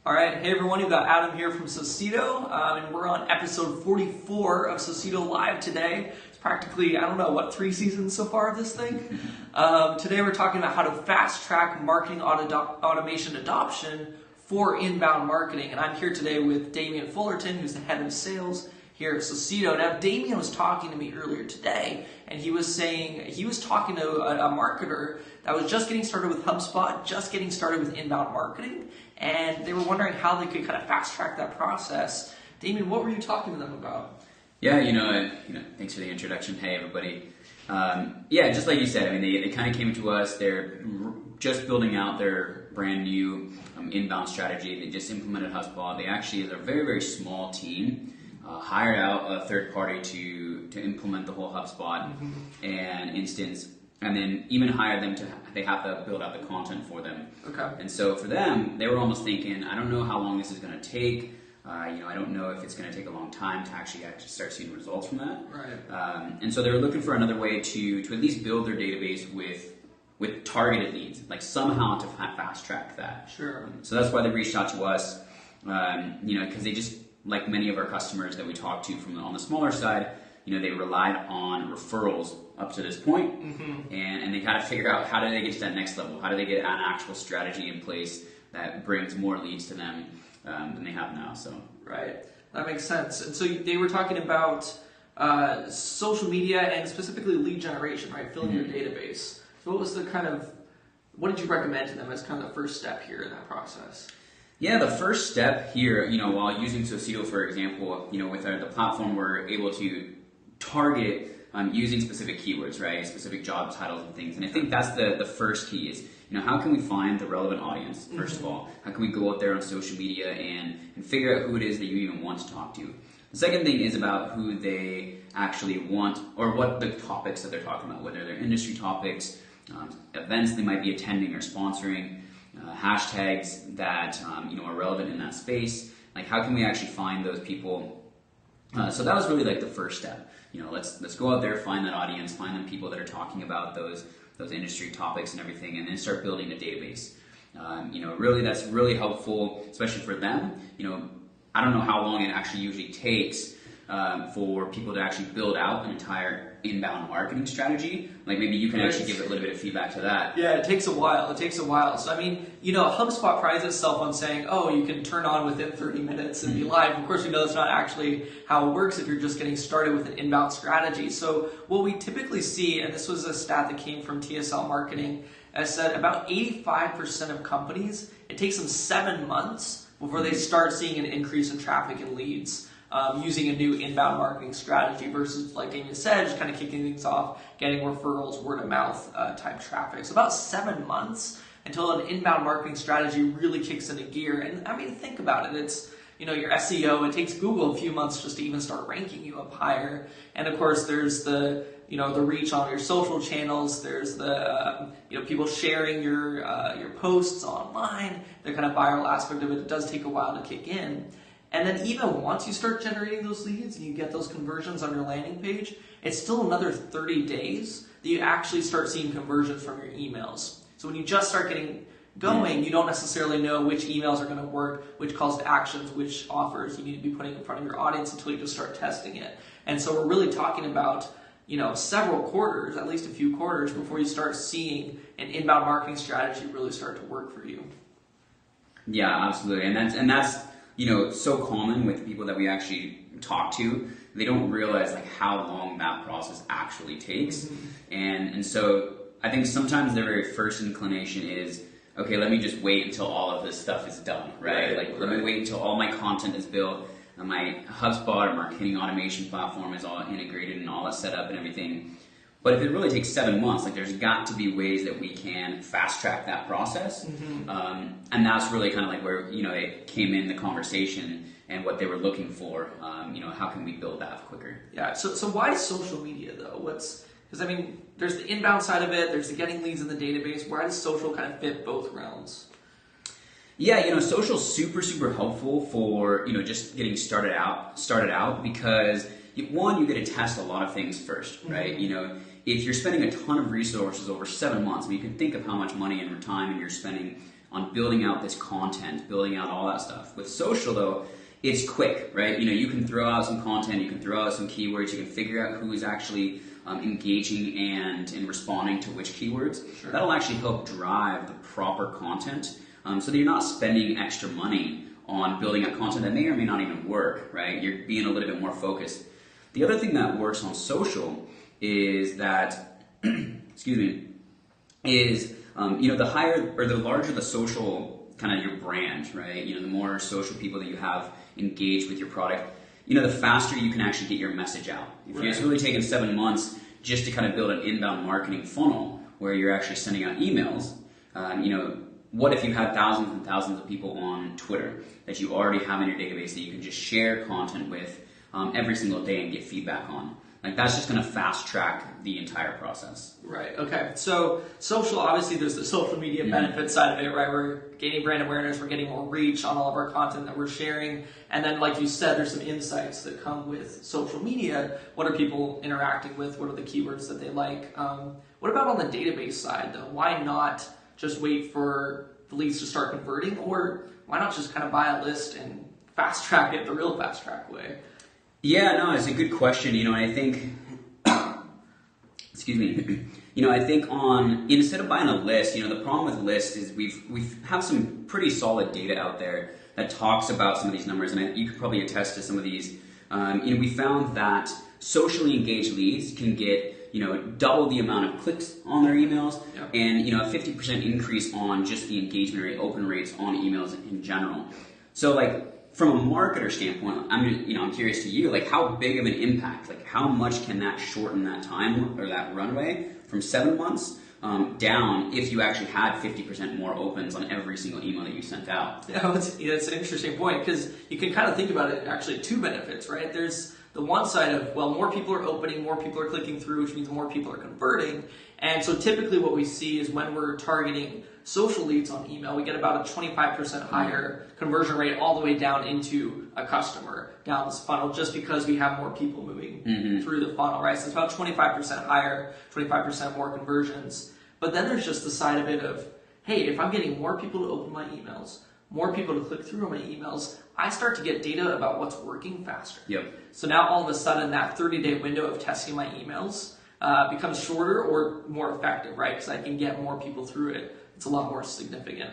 All right, hey everyone, you've got Adam here from Socedo, and we're on episode 44 of Socedo Live today. It's practically, I don't know, what, 3 seasons so far of this thing? Today we're talking about how to fast-track marketing automation adoption for inbound marketing, and I'm here today with Damian Fullerton, who's the head of sales here at Socedo. Now, Damian was talking to me earlier today, and he was saying he was talking to a marketer that was just getting started with HubSpot, just getting started with inbound marketing, and they were wondering how they could kind of fast track that process. Damian, what were you talking to them about? Yeah, thanks for the introduction. Hey, everybody. Just like you said, I mean, they kind of came to us. They're just building out their brand new inbound strategy. They just implemented HubSpot. They actually, they're a very, very small team. Hired out a third party to implement the whole HubSpot and instance, and then even hire them they have to build out the content for them. Okay. And so for them, they were almost thinking, I don't know how long this is going to take. I don't know if it's going to take a long time to actually start seeing results from that. Right. And so they were looking for another way to at least build their database with targeted leads, like somehow to fast track that. Sure. So that's why they reached out to us, because they just, like many of our customers that we talk to on the smaller side, they relied on referrals up to this point, and they kind of figure out how do they get to that next level, how do they get an actual strategy in place that brings more leads to them than they have now. So right, that makes sense. And so they were talking about social media and specifically lead generation, right? Filling your database. So what did you recommend to them as kind of the first step here in that process? Yeah, the first step here, while using Socedo, for example, with the platform, we're able to target using specific keywords, right? Specific job titles and things. And I think that's the first key is, how can we find the relevant audience, first of all? How can we go out there on social media and figure out who it is that you even want to talk to? The second thing is about who they actually want or what the topics that they're talking about, whether they're industry topics, events they might be attending or sponsoring, hashtags that are relevant in that space. Like, how can we actually find those people? So that was really like the first step. Let's go out there, find that audience, find them people that are talking about those industry topics and everything, and then start building a database. Really that's really helpful, especially for them. I don't know how long it actually usually takes for people to actually build out an entire inbound marketing strategy. Like, maybe you can actually give a little bit of feedback to that. Yeah, it takes a while. So, I mean, HubSpot prides itself on saying, oh, you can turn on within 30 minutes and be live. Of course, we know that's not actually how it works if you're just getting started with an inbound strategy. So what we typically see, and this was a stat that came from TSL Marketing, as said about 85% of companies, it takes them 7 months before they start seeing an increase in traffic and leads. Using a new inbound marketing strategy versus, like Damian said, just kind of kicking things off, getting referrals, word of mouth type traffic. So about 7 months until an inbound marketing strategy really kicks into gear. And I mean, think about it. It's, your SEO, it takes Google a few months just to even start ranking you up higher. And of course, there's the reach on your social channels. There's the, people sharing your posts online, the kind of viral aspect of it. It does take a while to kick in. And then even once you start generating those leads and you get those conversions on your landing page, it's still another 30 days that you actually start seeing conversions from your emails. So when you just start getting going, you don't necessarily know which emails are going to work, which calls to actions, which offers you need to be putting in front of your audience until you just start testing it. And so we're really talking about, several quarters, at least a few quarters, before you start seeing an inbound marketing strategy really start to work for you. Yeah, absolutely. And that's so common with the people that we actually talk to. They don't realize like how long that process actually takes. And so I think sometimes their very first inclination is, okay, let me just wait until all of this stuff is done, right? Let me wait until all my content is built and my HubSpot or marketing automation platform is all integrated and all that set up and everything. But if it really takes 7 months, like, there's got to be ways that we can fast track that process. And that's really kind of like where, it came in the conversation and what they were looking for. How can we build that quicker? Yeah. So why social media though? Because I mean, there's the inbound side of it, there's the getting leads in the database. Why does social kind of fit both realms? Yeah, social's super, super helpful for, just getting started out because one, you get to test a lot of things first, right? If you're spending a ton of resources over 7 months, I mean, you can think of how much money and time you're spending on building out this content, building out all that stuff. With social though, it's quick, right? You can throw out some content, you can throw out some keywords, you can figure out who is actually engaging and responding to which keywords. Sure. That'll actually help drive the proper content, so that you're not spending extra money on building out content that may or may not even work, right? You're being a little bit more focused. The other thing that works on social is that, excuse me, is the higher or the larger the social kind of your brand, right? The more social people that you have engaged with your product, the faster you can actually get your message out. If it's really taken 7 months just to kind of build an inbound marketing funnel where you're actually sending out emails, what if you had thousands and thousands of people on Twitter that you already have in your database that you can just share content with every single day and get feedback on? Like, that's just going to fast track the entire process. Right. Okay. So social, obviously there's the social media benefit side of it, right? We're gaining brand awareness, we're getting more reach on all of our content that we're sharing. And then, like you said, there's some insights that come with social media. What are people interacting with? What are the keywords that they like? What about on the database side though? Why not just wait for the leads to start converting? Or why not just kind of buy a list and fast track it the real fast track way? Yeah, no, it's a good question. I think, excuse me, I think instead of buying a list, the problem with lists is we have some pretty solid data out there that talks about some of these numbers, and you could probably attest to some of these. We found that socially engaged leads can get, double the amount of clicks on their emails, and, a 50% increase on just the engagement rate, open rates on emails in general. So, from a marketer standpoint, I'm curious to you, how big of an impact, how much can that shorten that time or that runway from 7 months down if you actually had 50% more opens on every single email that you sent out? Yeah, it's an interesting point, because you can kind of think about it actually two benefits, right? There's the one side of, well, more people are opening, more people are clicking through, which means more people are converting. And so typically what we see is when we're targeting social leads on email, we get about a 25% higher conversion rate all the way down into a customer down this funnel, just because we have more people moving through the funnel, right? So it's about 25% higher, 25% more conversions. But then there's just the side of it of, hey, if I'm getting more people to open my emails, more people to click through on my emails, I start to get data about what's working faster. Yep. So now all of a sudden that 30-day window of testing my emails becomes shorter or more effective, right? Because I can get more people through it. It's a lot more significant.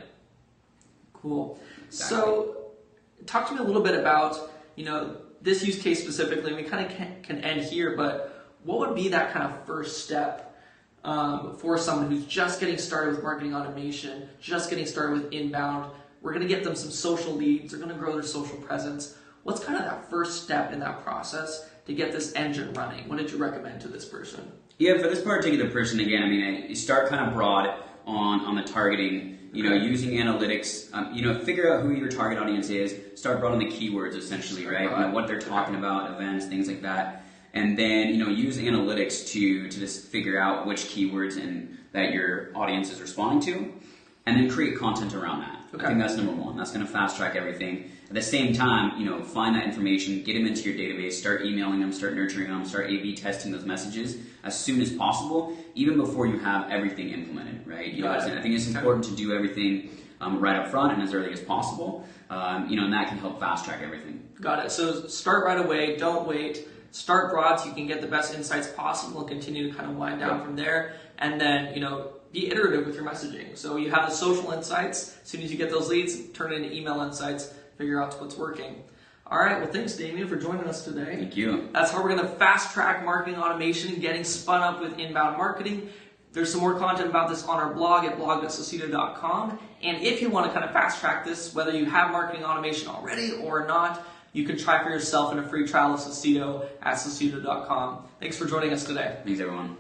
Cool. Exactly. So talk to me a little bit about, this use case specifically. We kind of can end here, but what would be that kind of first step for someone who's just getting started with marketing automation, just getting started with inbound? We're going to get them some social leads. They're going to grow their social presence. What's kind of that first step in that process to get this engine running? What did you recommend to this person? Yeah, for this particular person, again, you start kind of broad on the targeting, using analytics, figure out who your target audience is, start broad on the keywords essentially, right? What they're talking about, events, things like that. And then, use analytics to just figure out which keywords that your audience is responding to, and then create content around that. Okay. I think that's number one. That's going to fast track everything. At the same time, find that information, get them into your database, start emailing them, start nurturing them, start A/B testing those messages as soon as possible, even before you have everything implemented, right? I think it's important to do everything right up front and as early as possible, and that can help fast track everything. Got it. So start right away. Don't wait. Start broad so you can get the best insights possible and continue to kind of wind down from there. And then, be iterative with your messaging. So you have the social insights. As soon as you get those leads, turn it into email insights, figure out what's working. All right. Well, thanks, Damien, for joining us today. Thank you. That's how we're going to fast track marketing automation, getting spun up with inbound marketing. There's some more content about this on our blog at blog.socedo.com. And if you want to kind of fast track this, whether you have marketing automation already or not, you can try for yourself in a free trial of Socedo at Socedo.com. Thanks for joining us today. Thanks, everyone.